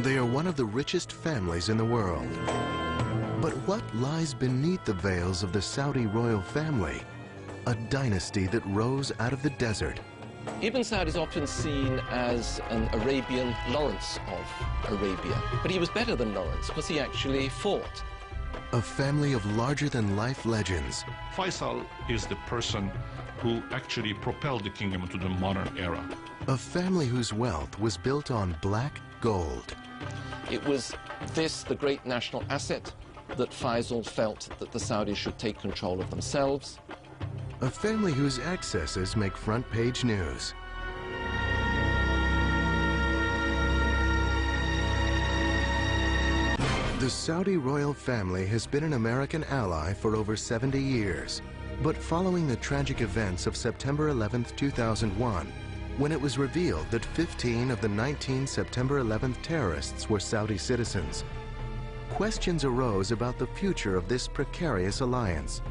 They are one of the richest families in the world. But what lies beneath the veils of the Saudi royal family? A dynasty that rose out of the desert. Ibn Saud is often seen as an Arabian Lawrence of Arabia, but he was better than Lawrence because he actually fought. A family of larger-than-life legends. Faisal is the person who actually propelled the kingdom into the modern era. A family whose wealth was built on black gold. It was this, the great national asset, that Faisal felt that the Saudis should take control of themselves. A family whose excesses make front-page news. The Saudi royal family has been an American ally for over 70 years. But following the tragic events of September 11th, 2001, when it was revealed that 15 of the 19 September 11th terrorists were Saudi citizens, questions arose about the future of this precarious alliance,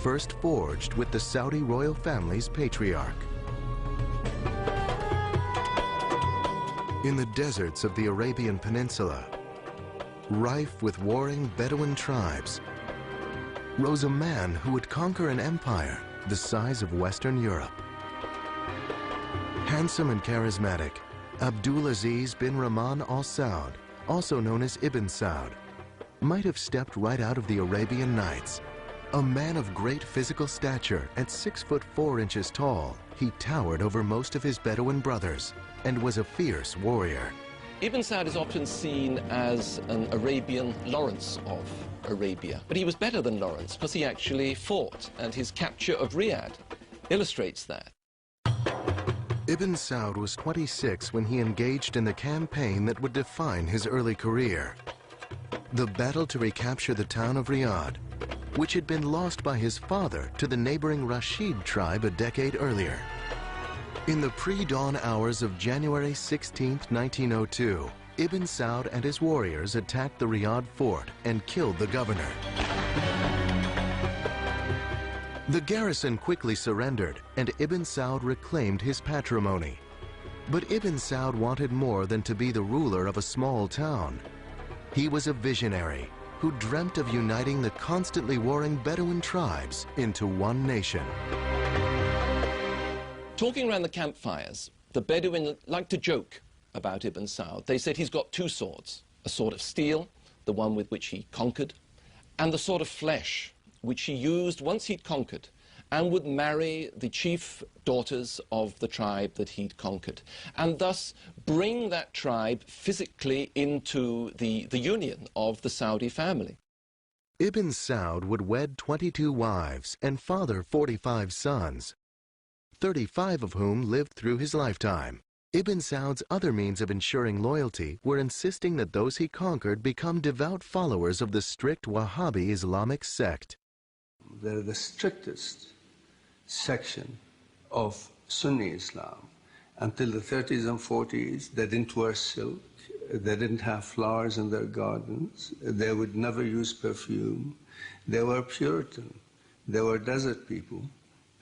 first forged with the Saudi royal family's patriarch. In the deserts of the Arabian Peninsula, rife with warring Bedouin tribes, rose a man who would conquer an empire the size of Western Europe. Handsome and charismatic, Abdulaziz bin Rahman Al Saud, also known as Ibn Saud, might have stepped right out of the Arabian Nights. A man of great physical stature, at 6'4" tall, he towered over most of his Bedouin brothers and was a fierce warrior. Ibn Saud is often seen as an Arabian Lawrence of Arabia, but he was better than Lawrence because he actually fought, and his capture of Riyadh illustrates that. Ibn Saud was 26 when he engaged in the campaign that would define his early career. The battle to recapture the town of Riyadh, which had been lost by his father to the neighboring Rashid tribe a decade earlier. In the pre-dawn hours of January 16, 1902, Ibn Saud and his warriors attacked the Riyadh fort and killed the governor. The garrison quickly surrendered, and Ibn Saud reclaimed his patrimony. But Ibn Saud wanted more than to be the ruler of a small town. He was a visionary who dreamt of uniting the constantly warring Bedouin tribes into one nation. Talking around the campfires, the Bedouin liked to joke about Ibn Saud. They said he's got two swords, a sword of steel, the one with which he conquered, and the sword of flesh, which he used once he'd conquered, and would marry the chief daughters of the tribe that he'd conquered, and thus bring that tribe physically into the union of the Saudi family. Ibn Saud would wed 22 wives and father 45 sons, 35 of whom lived through his lifetime. Ibn Saud's other means of ensuring loyalty were insisting that those he conquered become devout followers of the strict Wahhabi Islamic sect. They're the strictest section of Sunni Islam. Until the 30s and 40s, they didn't wear silk, they didn't have flowers in their gardens, they would never use perfume. They were Puritan, they were desert people,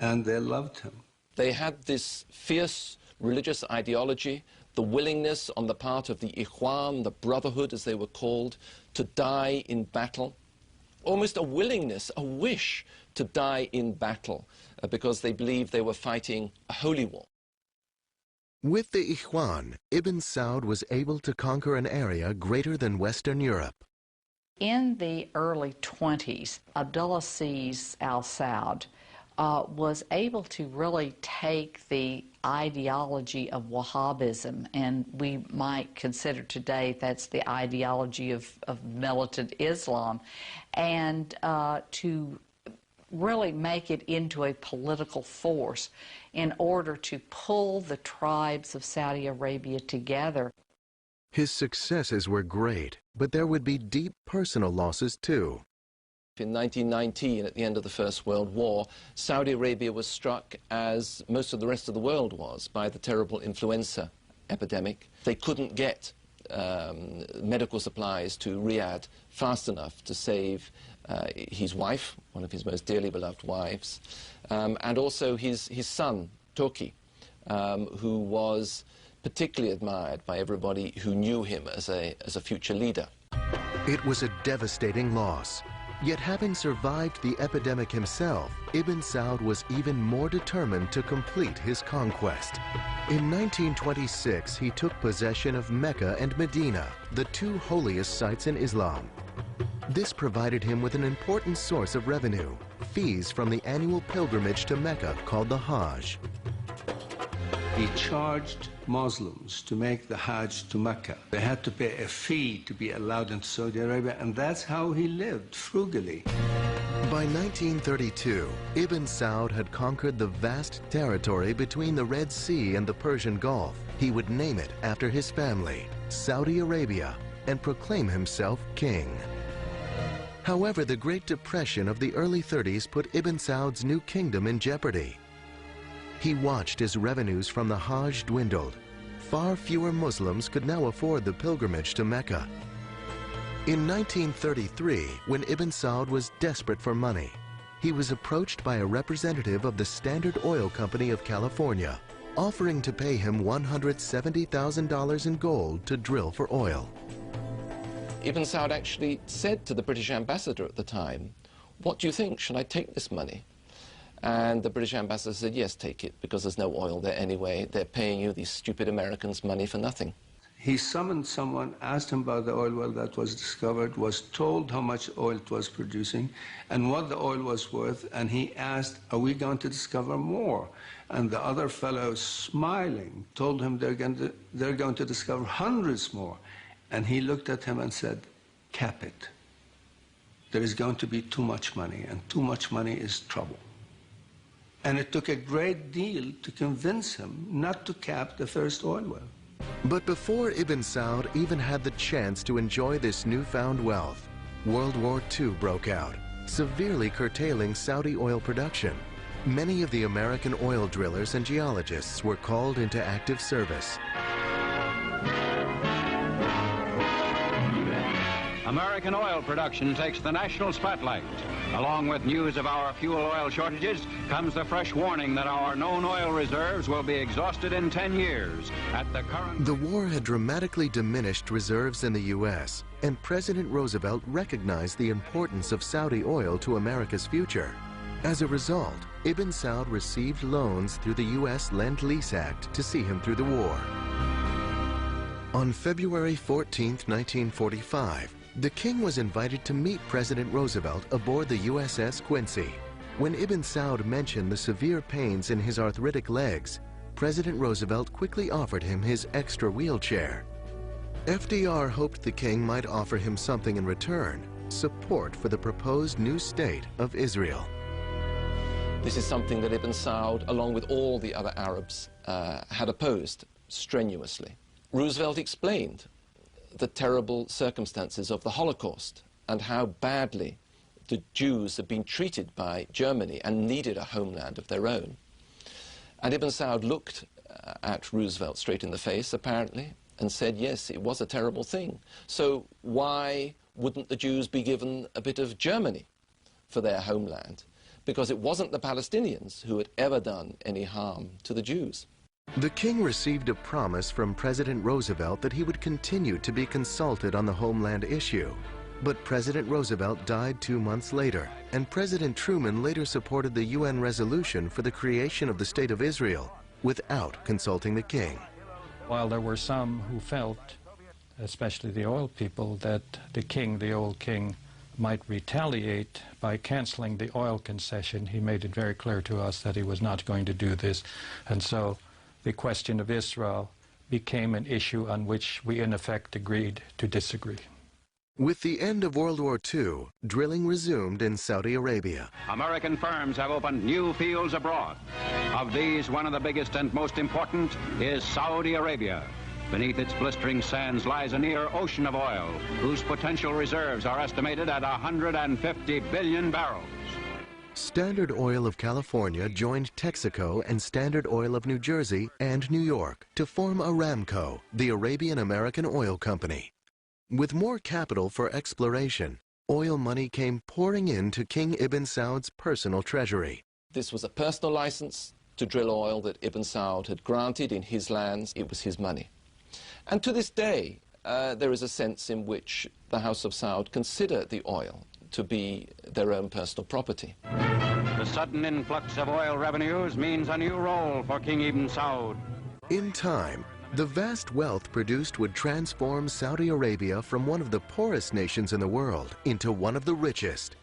and they loved him. They had this fierce religious ideology, the willingness on the part of the Ikhwan, the Brotherhood as they were called, to die in battle. Almost a willingness, a wish to die in battle because they believed they were fighting a holy war. With the Ikhwan, Ibn Saud was able to conquer an area greater than Western Europe. In the early 20s, Abdulaziz Al Saud was able to really take the ideology of Wahhabism, and we might consider today that's the ideology of militant Islam, and to really make it into a political force in order to pull the tribes of Saudi Arabia together. His successes were great, but there would be deep personal losses too. In 1919, at the end of the First World War, Saudi Arabia was struck, as most of the rest of the world was, by the terrible influenza epidemic. They couldn't get medical supplies to Riyadh fast enough to save his wife, one of his most dearly beloved wives, and also his son, Turki, who was particularly admired by everybody who knew him as a future leader. It was a devastating loss. Yet having survived the epidemic himself, Ibn Saud was even more determined to complete his conquest. In 1926, he took possession of Mecca and Medina, the two holiest sites in Islam. This provided him with an important source of revenue, fees from the annual pilgrimage to Mecca called the Hajj. He charged Muslims to make the Hajj to Mecca. They had to pay a fee to be allowed into Saudi Arabia, and that's how he lived, frugally. By 1932, Ibn Saud had conquered the vast territory between the Red Sea and the Persian Gulf. He would name it after his family, Saudi Arabia, and proclaim himself king. However, the Great Depression of the early 30s put Ibn Saud's new kingdom in jeopardy. He watched as revenues from the Hajj dwindled. Far fewer Muslims could now afford the pilgrimage to Mecca. In 1933, when Ibn Saud was desperate for money, he was approached by a representative of the Standard Oil Company of California, offering to pay him $170,000 in gold to drill for oil. Ibn Saud actually said to the British ambassador at the time, "What do you think? Should I take this money?" And the British ambassador said, "Yes, take it, because there's no oil there anyway. They're paying you, these stupid Americans, money for nothing." He summoned someone, asked him about the oil well that was discovered, was told how much oil it was producing and what the oil was worth, and he asked, "Are we going to discover more?" And the other fellow, smiling, told him they're going to discover hundreds more. And he looked at him and said, "Cap it. There is going to be too much money, and too much money is trouble." And it took a great deal to convince him not to cap the first oil well. But before Ibn Saud even had the chance to enjoy this newfound wealth, World War II broke out, severely curtailing Saudi oil production. Many of the American oil drillers and geologists were called into active service. American oil production takes the national spotlight. Along with news of our fuel oil shortages comes the fresh warning that our known oil reserves will be exhausted in 10 years. At the current... The war had dramatically diminished reserves in the U.S., and President Roosevelt recognized the importance of Saudi oil to America's future. As a result, Ibn Saud received loans through the U.S. Lend-Lease Act to see him through the war. On February 14, 1945, the king was invited to meet President Roosevelt aboard the USS Quincy. When Ibn Saud mentioned the severe pains in his arthritic legs, President Roosevelt quickly offered him his extra wheelchair. FDR hoped the king might offer him something in return, support for the proposed new state of Israel. This is something that Ibn Saud, along with all the other Arabs, had opposed strenuously. Roosevelt explained the terrible circumstances of the Holocaust and how badly the Jews had been treated by Germany and needed a homeland of their own. And Ibn Saud looked at Roosevelt straight in the face, apparently, and said, yes, it was a terrible thing. So why wouldn't the Jews be given a bit of Germany for their homeland? Because it wasn't the Palestinians who had ever done any harm to the Jews. The king received a promise from President Roosevelt that he would continue to be consulted on the homeland issue. But President Roosevelt died 2 months later, and President Truman later supported the UN resolution for the creation of the State of Israel without consulting the king. While there were some who felt, especially the oil people, that the king, the old king, might retaliate by canceling the oil concession, he made it very clear to us that he was not going to do this. And so the question of Israel became an issue on which we, in effect, agreed to disagree. With the end of World War II, drilling resumed in Saudi Arabia. American firms have opened new fields abroad. Of these, one of the biggest and most important is Saudi Arabia. Beneath its blistering sands lies a near ocean of oil, whose potential reserves are estimated at 150 billion barrels. Standard Oil of California joined Texaco and Standard Oil of New Jersey and New York to form Aramco, the Arabian American Oil Company. With more capital for exploration, oil money came pouring into King Ibn Saud's personal treasury. This was a personal license to drill oil that Ibn Saud had granted in his lands. It was his money. And to this day, there is a sense in which the House of Saud consider the oil to be their own personal property. The sudden influx of oil revenues means a new role for King Ibn Saud. In time, the vast wealth produced would transform Saudi Arabia from one of the poorest nations in the world into one of the richest.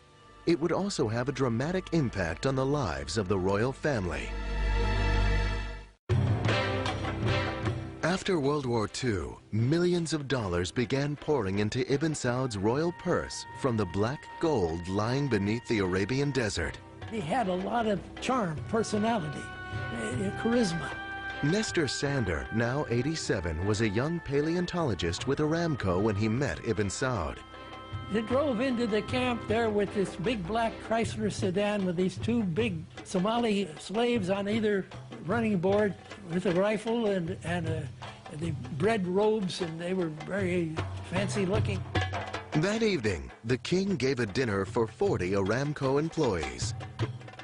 It would also have a dramatic impact on the lives of the royal family. After World War II, millions of dollars began pouring into Ibn Saud's royal purse from the black gold lying beneath the Arabian desert. He had a lot of charm, personality, charisma. Nestor Sander, now 87, was a young paleontologist with Aramco when he met Ibn Saud. They drove into the camp there with this big black Chrysler sedan with these two big Somali slaves on either running board with a rifle and the red robes, and they were very fancy looking. That evening, the king gave a dinner for 40 Aramco employees.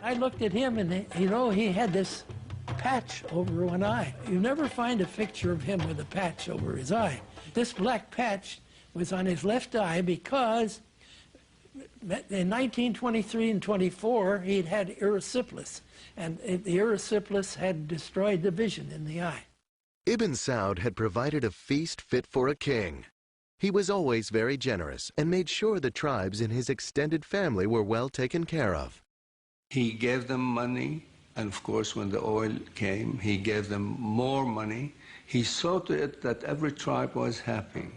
I looked at him and, you know, he had this patch over one eye. You never find a picture of him with a patch over his eye. This black patch was on his left eye because in 1923 and 24, he'd had erysipelas, and the erysipelas had destroyed the vision in the eye. Ibn Saud had provided a feast fit for a king. He was always very generous and made sure the tribes in his extended family were well taken care of. He gave them money, and of course when the oil came, he gave them more money. He saw to it that every tribe was happy.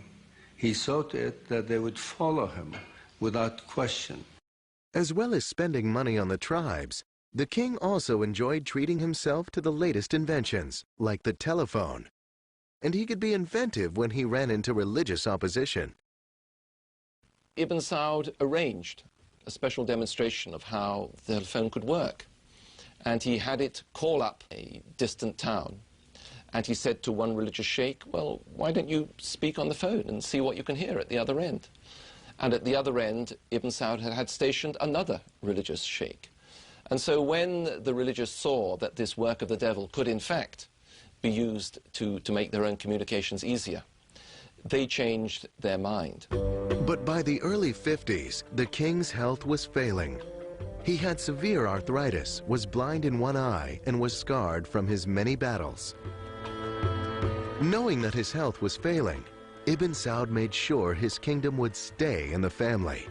He saw to it that they would follow him without question. As well as spending money on the tribes, the king also enjoyed treating himself to the latest inventions, like the telephone. And he could be inventive when he ran into religious opposition. Ibn Saud arranged a special demonstration of how the telephone could work. And he had it call up a distant town. And he said to one religious sheikh, well, why don't you speak on the phone and see what you can hear at the other end? And at the other end, Ibn Saud had stationed another religious sheikh. And so when the religious saw that this work of the devil could in fact be used to make their own communications easier, they changed their mind. But by the early 50s, the king's health was failing. He had severe arthritis, was blind in one eye, and was scarred from his many battles. Knowing that his health was failing, Ibn Saud made sure his kingdom would stay in the family.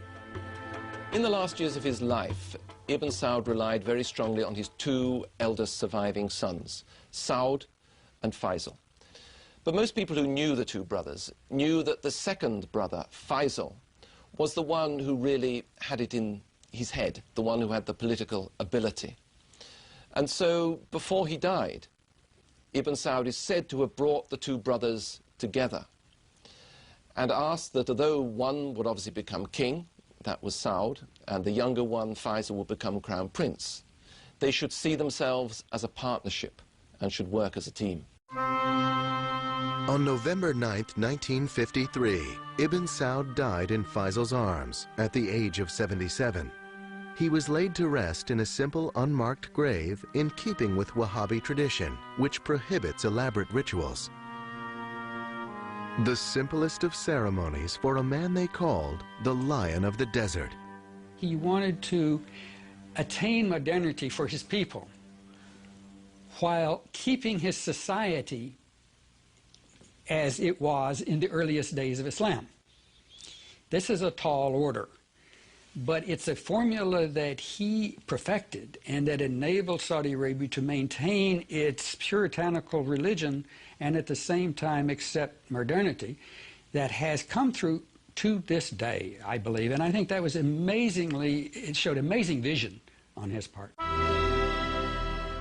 In the last years of his life, Ibn Saud relied very strongly on his two eldest surviving sons, Saud and Faisal. But most people who knew the two brothers knew that the second brother, Faisal, was the one who really had it in his head, the one who had the political ability. And so, before he died, Ibn Saud is said to have brought the two brothers together and asked that although one would obviously become king, that was Saud, and the younger one, Faisal, would become crown prince, they should see themselves as a partnership and should work as a team. On November 9th, 1953, Ibn Saud died in Faisal's arms at the age of 77. He was laid to rest in a simple, unmarked grave in keeping with Wahhabi tradition, which prohibits elaborate rituals. The simplest of ceremonies for a man they called the Lion of the Desert. He wanted to attain modernity for his people while keeping his society as it was in the earliest days of Islam. This is a tall order, but it's a formula that he perfected and that enabled Saudi Arabia to maintain its puritanical religion and at the same time accept modernity that has come through to this day, I believe. And I think that was it showed amazing vision on his part.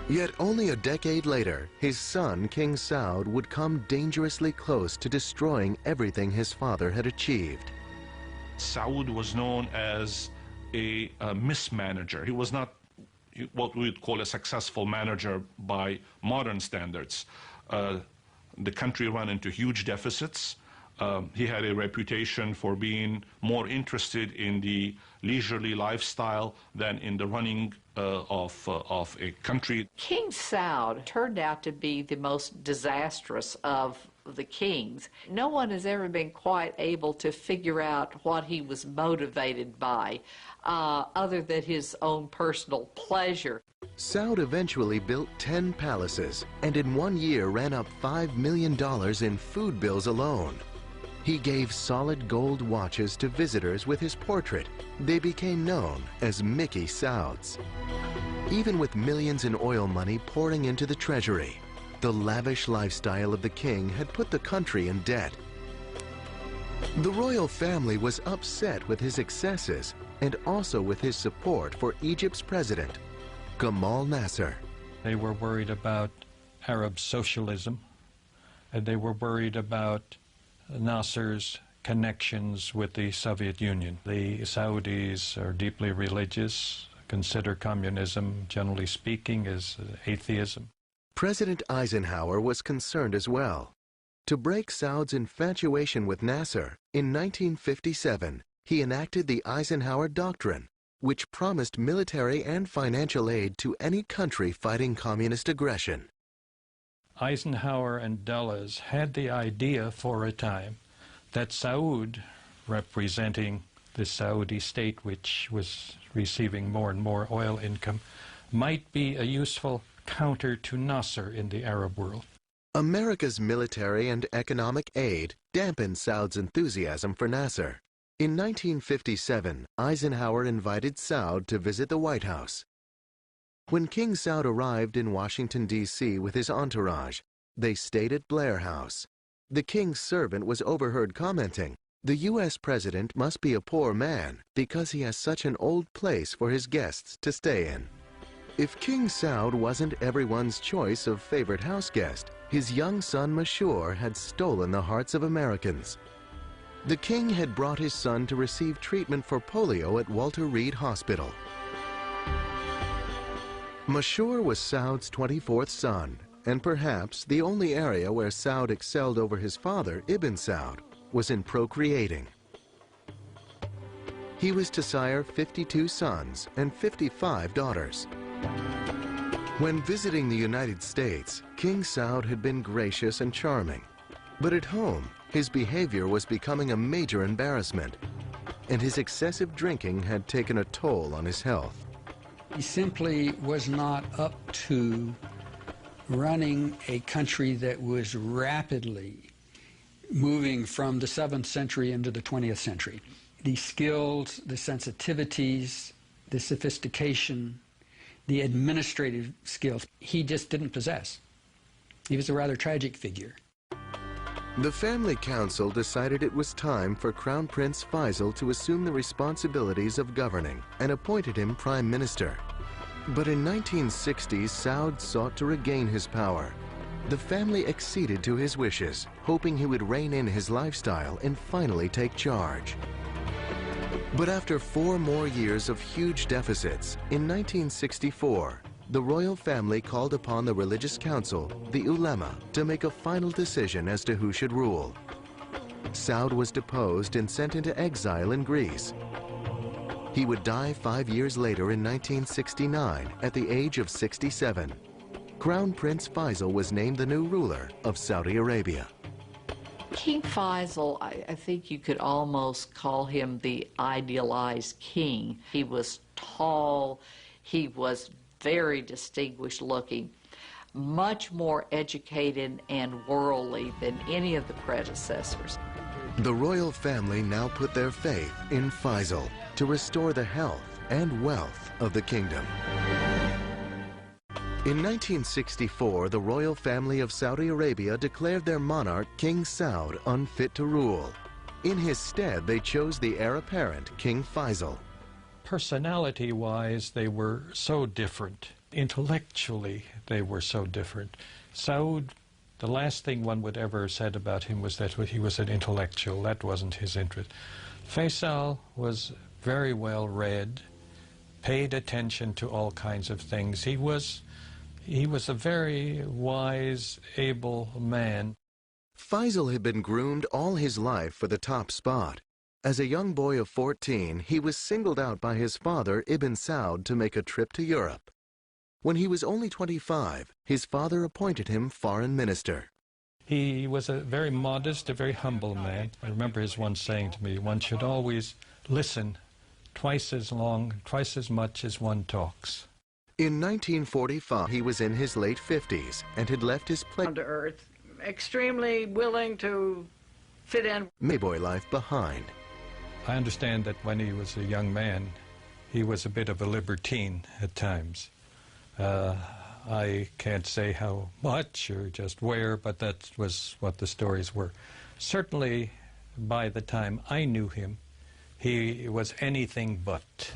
Yet only a decade later, his son, King Saud, would come dangerously close to destroying everything his father had achieved. Saud was known as a mismanager. He was not what we would call a successful manager by modern standards. The country ran into huge deficits. He had a reputation for being more interested in the leisurely lifestyle than in the running of a country. King Saud turned out to be the most disastrous of the kings. No one has ever been quite able to figure out what he was motivated by, other than his own personal pleasure. Saud eventually built 10 palaces and in 1 year ran up $5 million in food bills alone. He gave solid gold watches to visitors with his portrait. They became known as Mickey Sauds. Even with millions in oil money pouring into the treasury, the lavish lifestyle of the king had put the country in debt. The royal family was upset with his excesses and also with his support for Egypt's president, Gamal Nasser. They were worried about Arab socialism, and they were worried about Nasser's connections with the Soviet Union. The Saudis are deeply religious, consider communism, generally speaking, as atheism. President Eisenhower was concerned as well. To break Saud's infatuation with Nasser, in 1957, he enacted the Eisenhower Doctrine, which promised military and financial aid to any country fighting communist aggression. Eisenhower and Dulles had the idea for a time that Saud, representing the Saudi state, which was receiving more and more oil income, might be a useful counter to Nasser in the Arab world. America's military and economic aid dampened Saud's enthusiasm for Nasser. In 1957, Eisenhower invited Saud to visit the White House. When King Saud arrived in Washington, D.C. with his entourage, they stayed at Blair House. The king's servant was overheard commenting, "The U.S. president must be a poor man because he has such an old place for his guests to stay in." If King Saud wasn't everyone's choice of favorite house guest, his young son Mashour had stolen the hearts of Americans. The king had brought his son to receive treatment for polio at Walter Reed Hospital. Mashour was Saud's 24th son, and perhaps the only area where Saud excelled over his father, Ibn Saud, was in procreating. He was to sire 52 sons and 55 daughters. When visiting the United States, King Saud had been gracious and charming. But at home, his behavior was becoming a major embarrassment, and his excessive drinking had taken a toll on his health. He simply was not up to running a country that was rapidly moving from the 7th century into the 20th century. The skills, the sensitivities, the sophistication, the administrative skills, he just didn't possess. He was a rather tragic figure. The family council decided it was time for Crown Prince Faisal to assume the responsibilities of governing and appointed him prime minister. But in 1960, Saud sought to regain his power. The family acceded to his wishes, hoping he would rein in his lifestyle and finally take charge. But after 4 more years of huge deficits, in 1964, the royal family called upon the religious council, the ulema, to make a final decision as to who should rule. Saud was deposed and sent into exile in Greece. He would die 5 years later in 1969 at the age of 67. Crown Prince Faisal was named the new ruler of Saudi Arabia. King Faisal, I think you could almost call him the idealized king. He was tall, he was very distinguished looking, much more educated and worldly than any of the predecessors. The royal family now put their faith in Faisal to restore the health and wealth of the kingdom. In 1964, the royal family of Saudi Arabia declared their monarch, King Saud, unfit to rule. In his stead, they chose the heir apparent, King Faisal. Personality-wise, they were so different. Intellectually, they were so different. Saud, the last thing one would ever have said about him was that he was an intellectual. That wasn't his interest. Faisal was very well read, paid attention to all kinds of things. He was a very wise, able man. Faisal had been groomed all his life for the top spot. As a young boy of 14, he was singled out by his father, Ibn Saud, to make a trip to Europe. When he was only 25, his father appointed him foreign minister. He was a very modest, a very humble man. I remember his once saying to me, one should always listen twice as long, twice as much as one talks. In 1945, he was in his late 50s and had left his place to earth, extremely willing to fit in Mayboy life behind. I understand that when he was a young man, he was a bit of a libertine at times. I can't say how much or just where, but that was what the stories were. Certainly, by the time I knew him, he was anything but.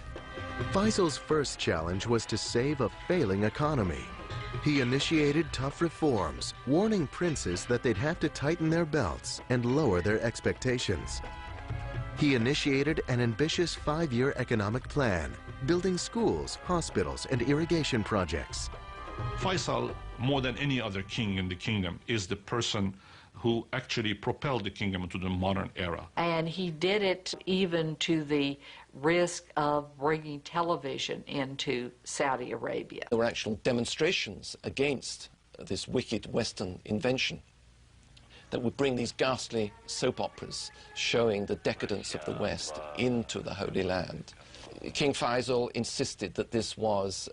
Faisal's first challenge was to save a failing economy. He initiated tough reforms, warning princes that they'd have to tighten their belts and lower their expectations. He initiated an ambitious 5-year economic plan, building schools, hospitals, and irrigation projects. Faisal, more than any other king in the kingdom, is the person who actually propelled the kingdom into the modern era. And he did it even to the risk of bringing television into Saudi Arabia. There were actual demonstrations against this wicked Western invention that would bring these ghastly soap operas showing the decadence of the West into the Holy Land. King Faisal insisted that this was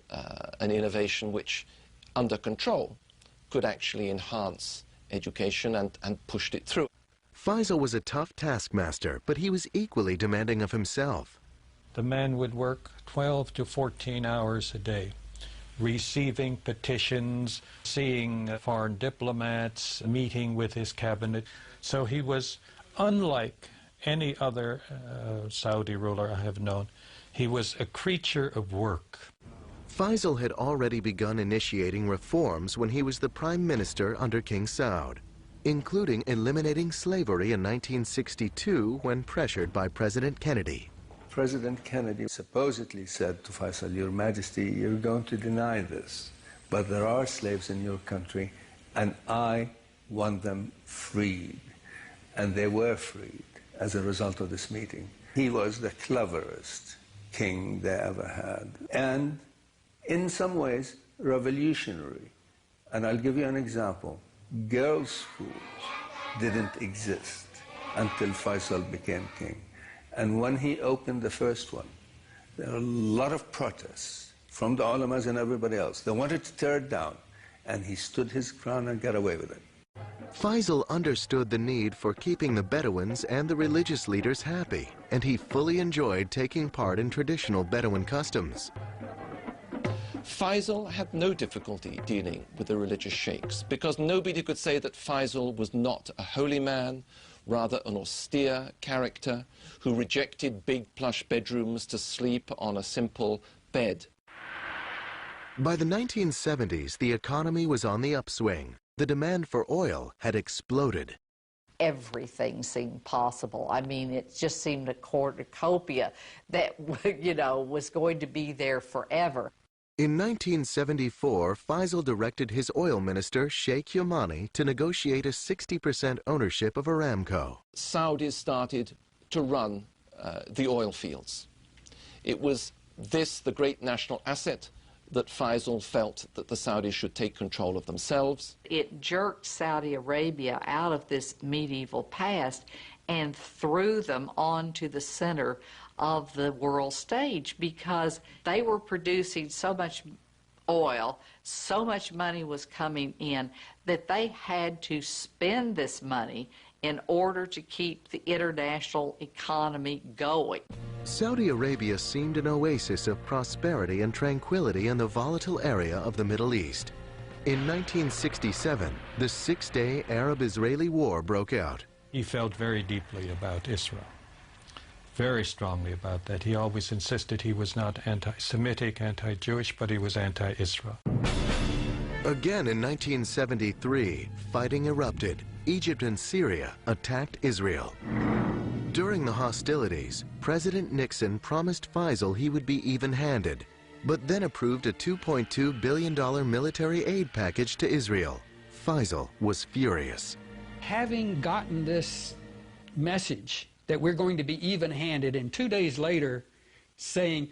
an innovation which, under control, could actually enhance education and pushed it through. Faisal was a tough taskmaster, but he was equally demanding of himself. The man would work 12 to 14 hours a day, receiving petitions, seeing foreign diplomats, meeting with his cabinet. So he was unlike any other Saudi ruler I have known. He was a creature of work. Faisal had already begun initiating reforms when he was the prime minister under King Saud, including eliminating slavery in 1962 when pressured by President Kennedy. President Kennedy supposedly said to Faisal, "Your Majesty, you're going to deny this, but there are slaves in your country, and I want them freed." And they were freed as a result of this meeting. He was the cleverest king they ever had, and in some ways revolutionary. And I'll give you an example. Girls' schools didn't exist until Faisal became king. And when he opened the first one, there were a lot of protests from the ulamas and everybody else. They wanted to tear it down, and he stood his ground and got away with it. Faisal understood the need for keeping the Bedouins and the religious leaders happy, and he fully enjoyed taking part in traditional Bedouin customs. Faisal had no difficulty dealing with the religious sheikhs because nobody could say that Faisal was not a holy man, rather an austere character who rejected big plush bedrooms to sleep on a simple bed. By the 1970s, the economy was on the upswing. The demand for oil had exploded. Everything seemed possible. I mean, it just seemed a cornucopia that, you know, was going to be there forever. In 1974, Faisal directed his oil minister, Sheikh Yamani, to negotiate a 60% ownership of Aramco. Saudis started to run the oil fields. It was this, the great national asset, that Faisal felt that the Saudis should take control of themselves. It jerked Saudi Arabia out of this medieval past and threw them onto the center of the world stage because they were producing so much oil, so much money was coming in that they had to spend this money in order to keep the international economy going. Saudi Arabia seemed an oasis of prosperity and tranquility in the volatile area of the Middle East. In 1967, the six-day Arab-Israeli War broke out. He felt very deeply about Israel, very strongly about that. He always insisted he was not anti-Semitic, anti-Jewish, but he was anti-Israel. Again in 1973, fighting erupted. Egypt and Syria attacked Israel. During the hostilities, President Nixon promised Faisal he would be even-handed, but then approved a $2.2 billion military aid package to Israel. Faisal was furious. Having gotten this message that we're going to be even-handed, and 2 days later saying,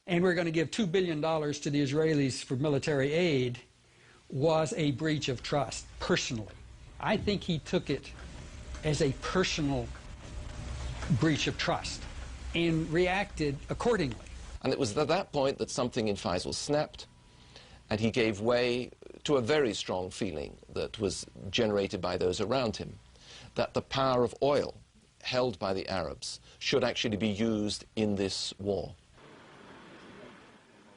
and we're going to give $2 billion to the Israelis for military aid, was a breach of trust, personally. I think he took it as a personal breach of trust and reacted accordingly. And it was at that point that something in Faisal snapped, and he gave way to a very strong feeling that was generated by those around him, that the power of oil held by the Arabs should actually be used in this war.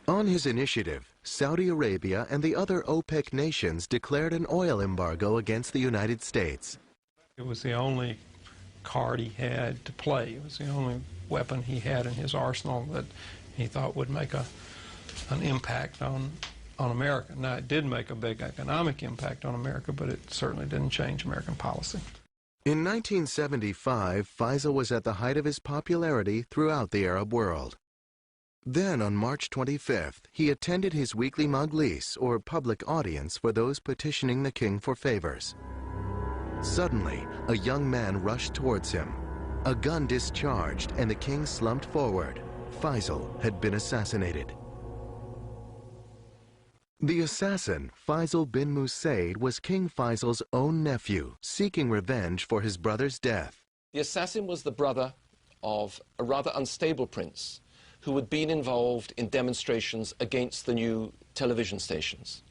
On his initiative, Saudi Arabia and the other OPEC nations declared an oil embargo against the United States. It was the only card he had to play. It was the only weapon he had in his arsenal that he thought would make an impact on America. Now, it did make a big economic impact on America, but it certainly didn't change American policy. In 1975, Faisal was at the height of his popularity throughout the Arab world. Then, on March 25th, he attended his weekly majlis, or public audience for those petitioning the king for favors. Suddenly, a young man rushed towards him. A gun discharged, and the king slumped forward. Faisal had been assassinated. The assassin, Faisal bin Musaid, was King Faisal's own nephew, seeking revenge for his brother's death. The assassin was the brother of a rather unstable prince who had been involved in demonstrations against the new television stations.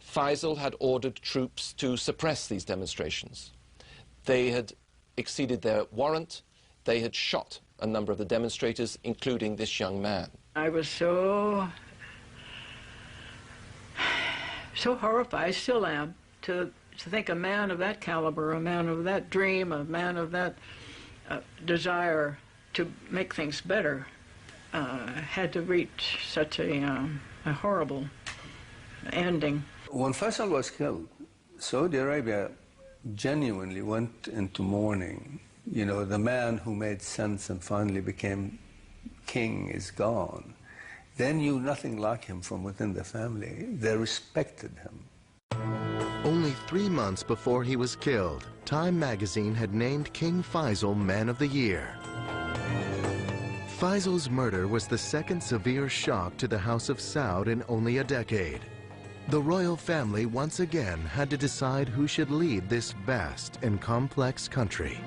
Faisal had ordered troops to suppress these demonstrations. They had exceeded their warrant. They had shot a number of the demonstrators, including this young man. I was so horrified, still am, to think a man of that caliber, a man of that dream, a man of that desire to make things better had to reach such a horrible ending. When Faisal was killed, Saudi Arabia genuinely went into mourning. You know, the man who made sense and finally became king is gone. They knew nothing like him from within the family. They respected him. Only 3 months before he was killed, Time magazine had named King Faisal Man of the Year. Faisal's murder was the second severe shock to the House of Saud in only a decade. The royal family once again had to decide who should lead this vast and complex country.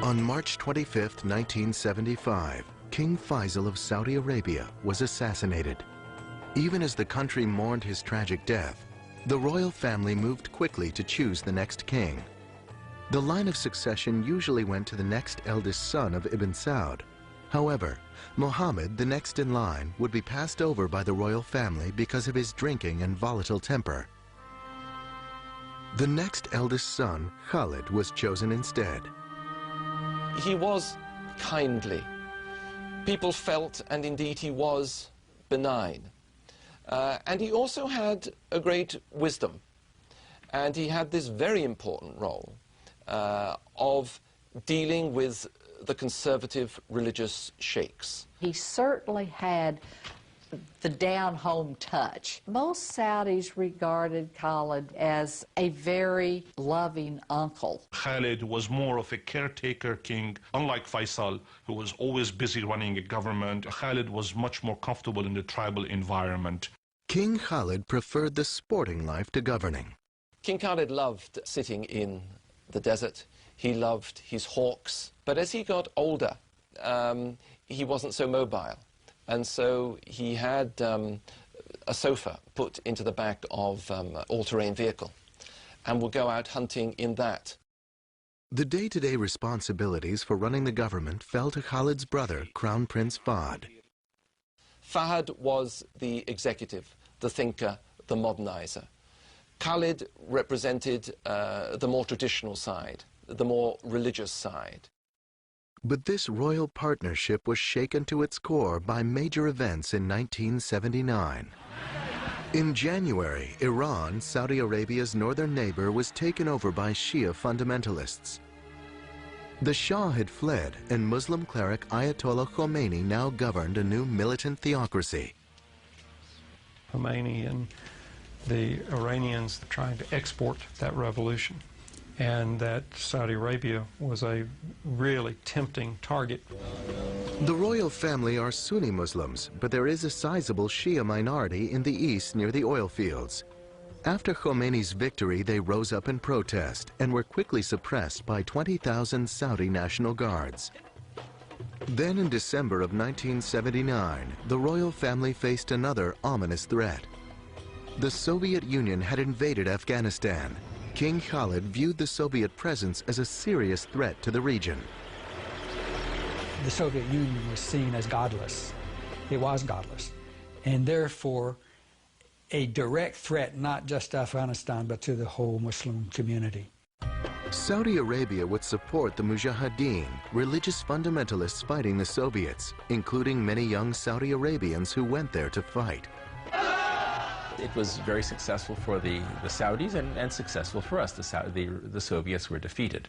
On March 25, 1975, King Faisal of Saudi Arabia was assassinated. Even as the country mourned his tragic death, the royal family moved quickly to choose the next king. The line of succession usually went to the next eldest son of Ibn Saud. However, Muhammad, the next in line, would be passed over by the royal family because of his drinking and volatile temper. The next eldest son, Khalid, was chosen instead. He was kindly. People felt, and indeed he was, benign. And he also had a great wisdom. And he had this very important role of dealing with the conservative religious sheikhs. He certainly had the down-home touch. Most Saudis regarded Khalid as a very loving uncle. Khalid was more of a caretaker king, unlike Faisal, who was always busy running a government. Khalid was much more comfortable in the tribal environment. King Khalid preferred the sporting life to governing. King Khalid loved sitting in the desert. He loved his hawks. But as he got older, he wasn't so mobile. And so he had a sofa put into the back of an all-terrain vehicle and would go out hunting in that. The day-to-day responsibilities for running the government fell to Khalid's brother, Crown Prince Fahd. Fahd was the executive, the thinker, the modernizer. Khalid represented the more traditional side, the more religious side. But this royal partnership was shaken to its core by major events in 1979. In January, Iran, Saudi Arabia's northern neighbor, was taken over by Shia fundamentalists. The Shah had fled, and Muslim cleric Ayatollah Khomeini now governed a new militant theocracy. Khomeini and the Iranians trying to export that revolution, and that Saudi Arabia was a really tempting target. The royal family are Sunni Muslims, but there is a sizable Shia minority in the east near the oil fields. After Khomeini's victory, they rose up in protest and were quickly suppressed by 20,000 Saudi National Guards. Then in December of 1979, the royal family faced another ominous threat. The Soviet Union had invaded Afghanistan. King Khalid viewed the Soviet presence as a serious threat to the region. The Soviet Union was seen as godless. It was godless, and therefore a direct threat not just to Afghanistan but to the whole Muslim community. Saudi Arabia would support the Mujahideen, religious fundamentalists fighting the Soviets, including many young Saudi Arabians who went there to fight. It was very successful for the Saudis and successful for us. The Soviets were defeated.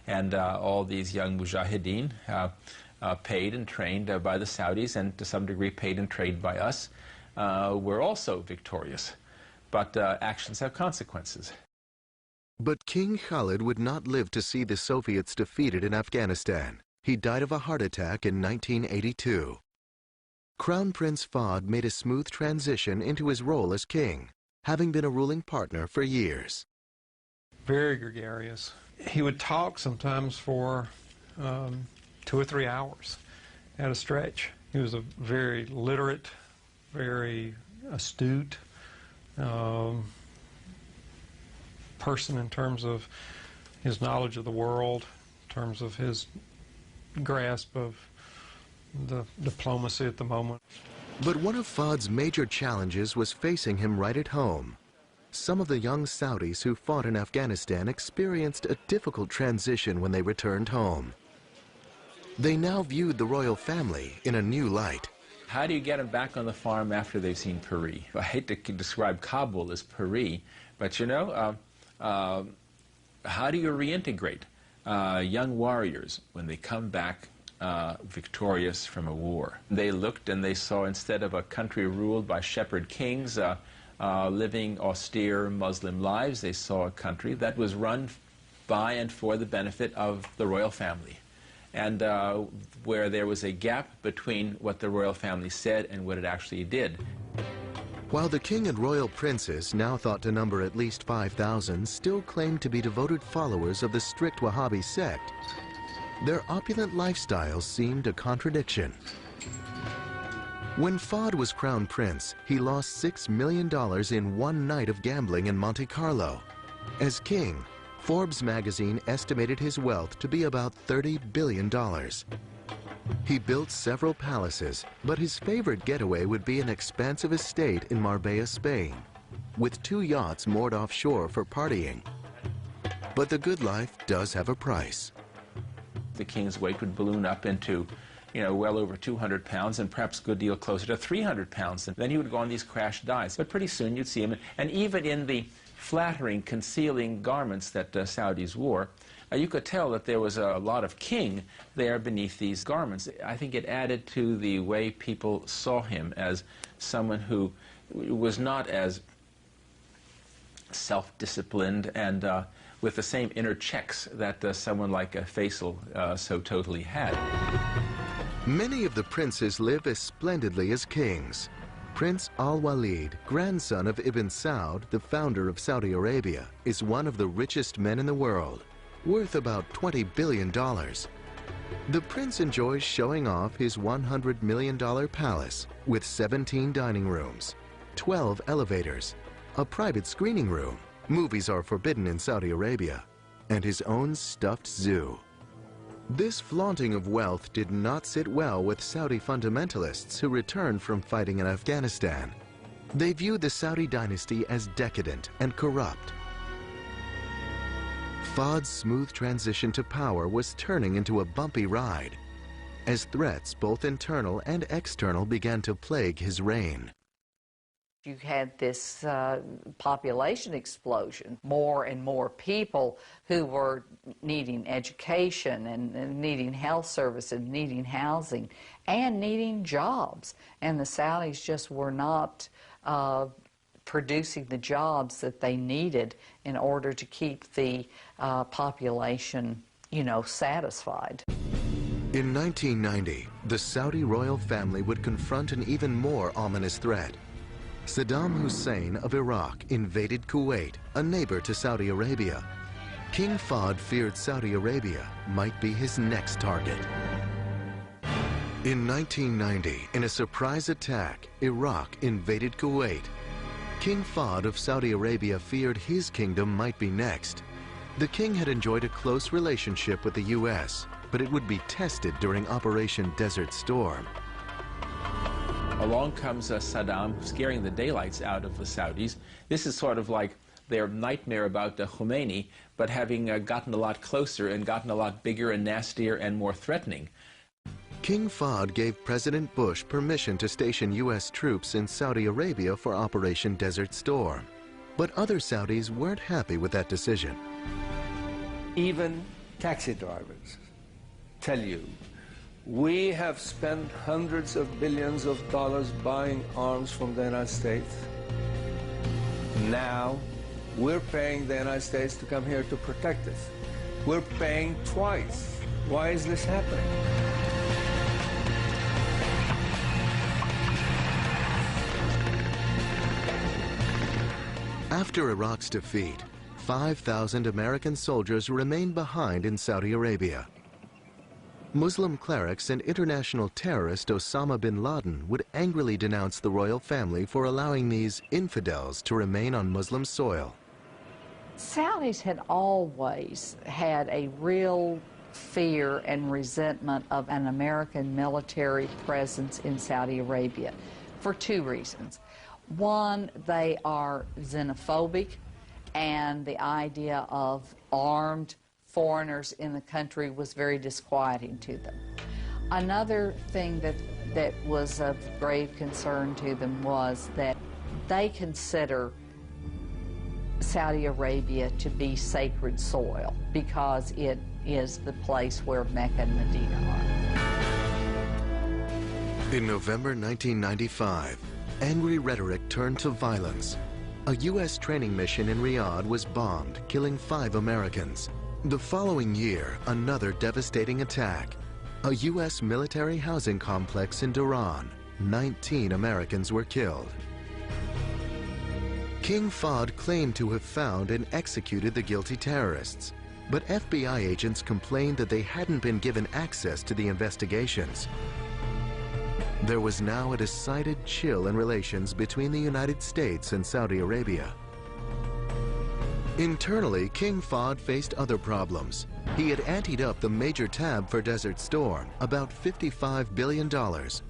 And all these young Mujahideen, paid and trained by the Saudis and to some degree paid and trained by us, were also victorious. But actions have consequences. But King Khalid would not live to see the Soviets defeated in Afghanistan. He died of a heart attack in 1982. Crown Prince Fahd made a smooth transition into his role as king, having been a ruling partner for years. Very gregarious. He would talk sometimes for 2 or 3 hours at a stretch. He was a very literate, very astute person in terms of his knowledge of the world, in terms of his grasp of the diplomacy at the moment. But one of Fahd's major challenges was facing him right at home. Some of the young Saudis who fought in Afghanistan experienced a difficult transition when they returned home. They now viewed the royal family in a new light. How do you get them back on the farm after they've seen Pari? I hate to describe Kabul as Pari, but you know, how do you reintegrate young warriors when they come back victorious from a war? They looked and they saw, instead of a country ruled by shepherd kings living austere Muslim lives, they saw a country that was run by and for the benefit of the royal family, and where there was a gap between what the royal family said and what it actually did. While the king and royal princes, now thought to number at least 5,000, still claimed to be devoted followers of the strict Wahhabi sect, their opulent lifestyles seemed a contradiction. When Fahd was crown prince, he lost $6 million in one night of gambling in Monte Carlo. As king, Forbes magazine estimated his wealth to be about $30 billion. He built several palaces, but his favorite getaway would be an expansive estate in Marbella, Spain, with 2 yachts moored offshore for partying. But the good life does have a price. The king's weight would balloon up into, you know, well over 200 pounds and perhaps a good deal closer to 300 pounds. And then he would go on these crash dives. But pretty soon you'd see him, and even in the flattering, concealing garments that Saudis wore, you could tell that there was a lot of king there beneath these garments. I think it added to the way people saw him as someone who was not as self-disciplined and with the same inner checks that someone like Faisal so totally had. Many of the princes live as splendidly as kings. Prince Al-Walid, grandson of Ibn Saud, the founder of Saudi Arabia, is one of the richest men in the world, worth about $20 billion. The prince enjoys showing off his $100 million palace with 17 dining rooms, 12 elevators, a private screening room, movies are forbidden in Saudi Arabia, and his own stuffed zoo. This flaunting of wealth did not sit well with Saudi fundamentalists who returned from fighting in Afghanistan. They viewed the Saudi dynasty as decadent and corrupt. Fahd's smooth transition to power was turning into a bumpy ride, as threats, both internal and external, began to plague his reign. You had this population explosion, more and more people who were needing education and needing health service and needing housing and needing jobs. And the Saudis just were not producing the jobs that they needed in order to keep the population, you know, satisfied. In 1990, the Saudi royal family would confront an even more ominous threat. Saddam Hussein of Iraq invaded Kuwait, a neighbor to Saudi Arabia. King Fahd feared Saudi Arabia might be his next target. In 1990, in a surprise attack, Iraq invaded Kuwait. King Fahd of Saudi Arabia feared his kingdom might be next. The king had enjoyed a close relationship with the U.S., but it would be tested during Operation Desert Storm. Along comes Saddam, scaring the daylights out of the Saudis. This is sort of like their nightmare about Khomeini, but having gotten a lot closer and gotten a lot bigger and nastier and more threatening. King Fahd gave President Bush permission to station U.S. troops in Saudi Arabia for Operation Desert Storm. But other Saudis weren't happy with that decision. Even taxi drivers tell you, we have spent hundreds of billions of dollars buying arms from the United States. Now, we're paying the United States to come here to protect us. We're paying twice. Why is this happening? After Iraq's defeat, 5,000 American soldiers remained behind in Saudi Arabia. Muslim clerics and international terrorist Osama bin Laden would angrily denounce the royal family for allowing these infidels to remain on Muslim soil. Saudis had always had a real fear and resentment of an American military presence in Saudi Arabia for two reasons. One, they are xenophobic, and the idea of armed foreigners in the country was very disquieting to them. Another thing that was of grave concern to them was that they consider Saudi Arabia to be sacred soil because it is the place where Mecca and Medina are. In November 1995, angry rhetoric turned to violence. A U.S. training mission in Riyadh was bombed, killing 5 Americans. The following year, another devastating attack. A U.S. military housing complex in Dhahran. 19 Americans were killed. King Fahd claimed to have found and executed the guilty terrorists, but FBI agents complained that they hadn't been given access to the investigations. There was now a decided chill in relations between the United States and Saudi Arabia. Internally, King Fahd faced other problems. He had anteed up the major tab for Desert Storm, about $55 billion,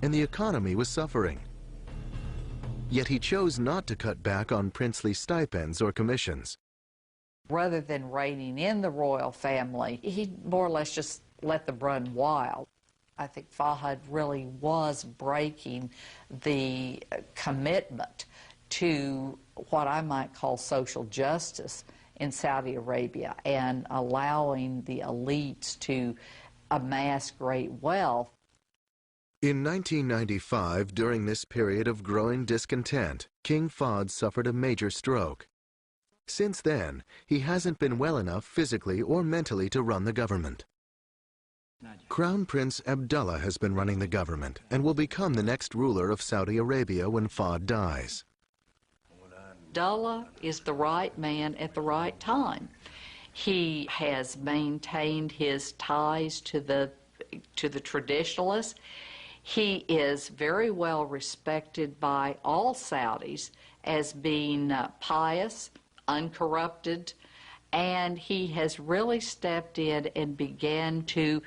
and the economy was suffering. Yet he chose not to cut back on princely stipends or commissions. Rather than reining in the royal family, he more or less just let them run wild. I think Fahd really was breaking the commitment to what I might call social justice in Saudi Arabia and allowing the elites to amass great wealth. In 1995, during this period of growing discontent, King Fahd suffered a major stroke. Since then, he hasn't been well enough physically or mentally to run the government. Crown Prince Abdullah has been running the government and will become the next ruler of Saudi Arabia when Fahd dies. Abdullah is the right man at the right time. He has maintained his ties to the traditionalists. He is very well respected by all Saudis as being pious, uncorrupted, and he has really stepped in and began to,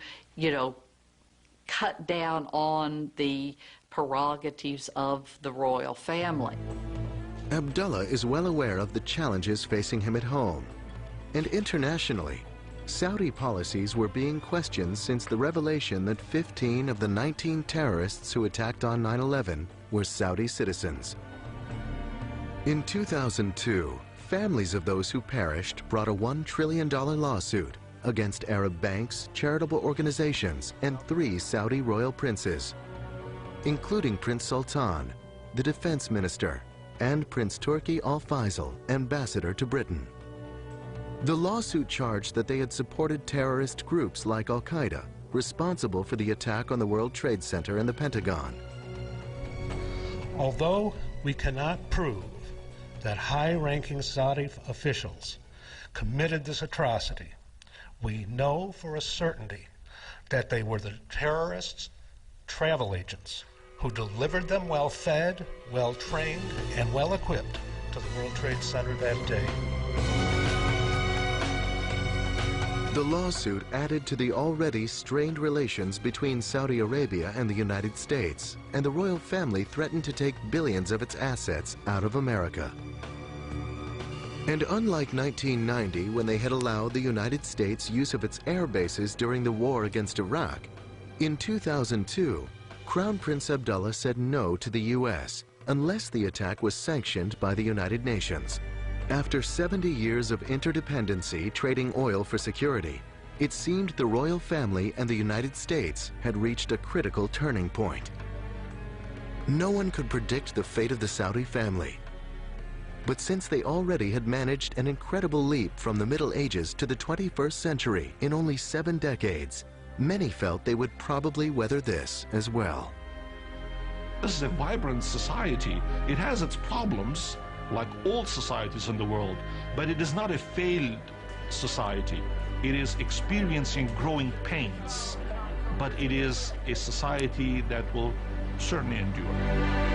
cut down on the prerogatives of the royal family. Abdullah is well aware of the challenges facing him at home. And internationally, Saudi policies were being questioned since the revelation that 15 of the 19 terrorists who attacked on 9/11 were Saudi citizens. In 2002, families of those who perished brought a $1 trillion lawsuit against Arab banks, charitable organizations, and 3 Saudi royal princes, including Prince Sultan, the defense minister, and Prince Turki Al Faisal, ambassador to Britain. The lawsuit charged that they had supported terrorist groups like Al-Qaeda, responsible for the attack on the World Trade Center and the Pentagon. Although we cannot prove that high-ranking Saudi officials committed this atrocity, we know for a certainty that they were the terrorists' travel agents who delivered them well-fed, well-trained, and well-equipped to the World Trade Center that day. The lawsuit added to the already strained relations between Saudi Arabia and the United States, and the royal family threatened to take billions of its assets out of America. And unlike 1990, when they had allowed the United States use of its air bases during the war against Iraq, in 2002, Crown Prince Abdullah said no to the U.S. unless the attack was sanctioned by the United Nations. After 70 years of interdependency trading oil for security, it seemed the royal family and the United States had reached a critical turning point. No one could predict the fate of the Saudi family. But since they already had managed an incredible leap from the Middle Ages to the 21st century in only 7 decades, many felt they would probably weather this as well. This is a vibrant society. It has its problems, like all societies in the world, but it is not a failed society. It is experiencing growing pains, but it is a society that will certainly endure.